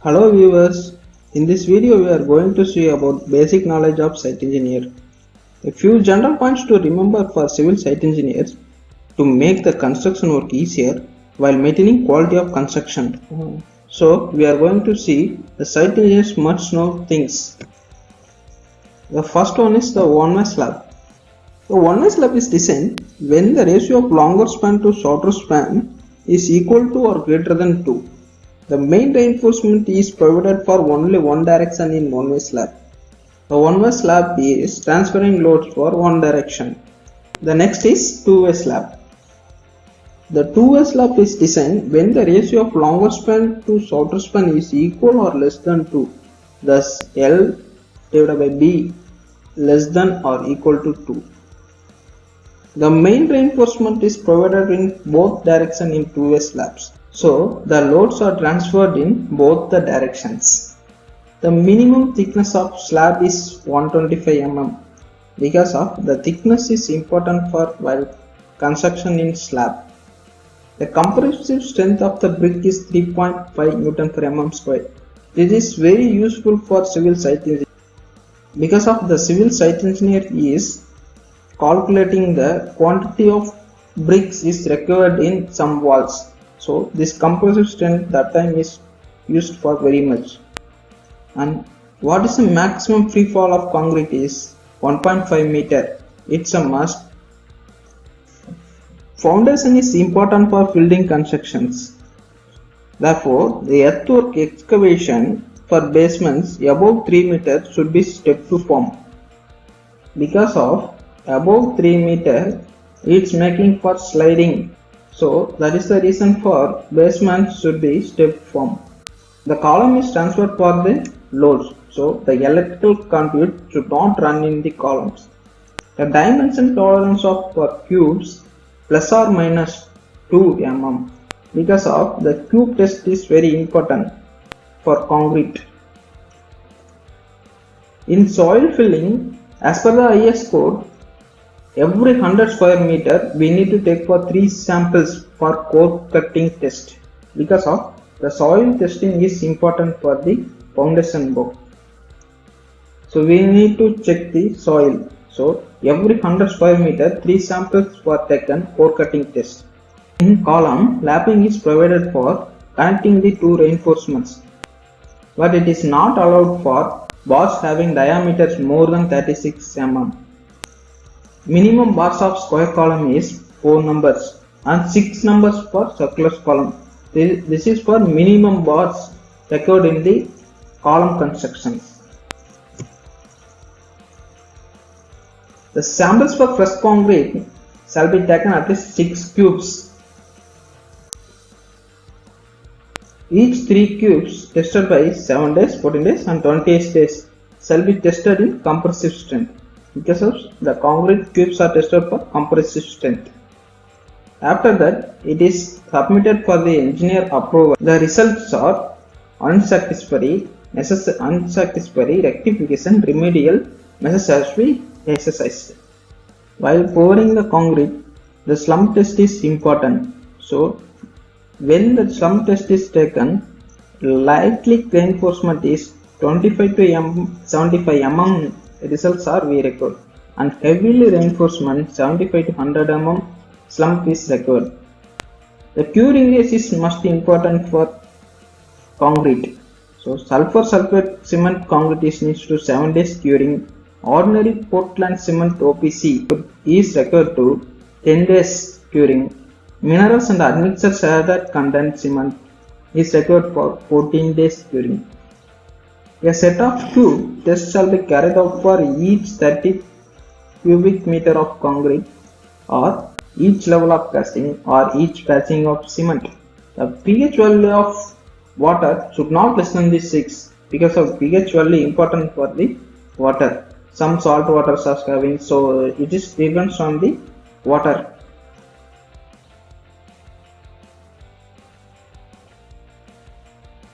Hello viewers, in this video we are going to see about basic knowledge of site engineer. A few general points to remember for civil site engineers to make the construction work easier while maintaining quality of construction. So we are going to see the site engineers must know things. The first one is the one-way slab. The one-way slab is designed when the ratio of longer span to shorter span is equal to or greater than 2. The main reinforcement is provided for only one direction in one-way slab. The one-way slab is transferring loads for one direction. The next is two-way slab. The two-way slab is designed when the ratio of longer span to shorter span is equal or less than 2. Thus, L divided by B less than or equal to 2. The main reinforcement is provided in both directions in two-way slabs. So, the loads are transferred in both the directions. The minimum thickness of slab is 125 mm because of the thickness is important for while construction in slab. The compressive strength of the brick is 3.5 Newton per mm square. This is very useful for civil site engineer because of the civil site engineer is calculating the quantity of bricks is required in some walls. So this compressive strength that time is used for very much. And what is the maximum free fall of concrete is 1.5 meter. It's a must. Foundation is important for building constructions. Therefore, the earthwork excavation for basements above 3 meters should be step to form. Because of above 3 meter, it's making for sliding. So that is the reason for basement should be step form. The column is transferred for the loads. So the electrical conduit should not run in the columns. The dimension tolerance of for cubes plus or minus 2 mm because of the cube test is very important for concrete. In soil filling, as per the IS code, every 100 square meter we need to take for 3 samples for core cutting test because of the soil testing is important for the foundation work. So we need to check the soil. So every 100 square meter 3 samples were taken core cutting test. In column, lapping is provided for connecting the two reinforcements, but it is not allowed for bars having diameters more than 36 mm. Minimum bars of square column is 4 numbers and 6 numbers for circular column. This is for minimum bars required in the column construction. The samples for fresh concrete shall be taken at least 6 cubes. Each 3 cubes tested by 7 days, 14 days and 28 days shall be tested in compressive strength. Because of the concrete cubes are tested for compressive strength. After that, it is submitted for the engineer approval. The results are unsatisfactory, rectification, remedial measures has to be exercised. While pouring the concrete, the slump test is important. So, when the slump test is taken, lightly reinforcement is 25 to 75 mm. Results are very required and heavily reinforcement 75 to 100 mm slump is required. The curing rate is most important for concrete. So sulfur sulfate cement concrete is needs to 7 days curing. Ordinary Portland cement OPC is required to 10 days curing. Minerals and admixtures hazard content cement is required for 14 days curing. A set of cube tests shall be carried out for each 30 cubic meter of concrete or each level of casting or each patching of cement. The pH value of water should not less than the 6 because of pH value important for the water. Some salt waters are having, so it is depends on the water.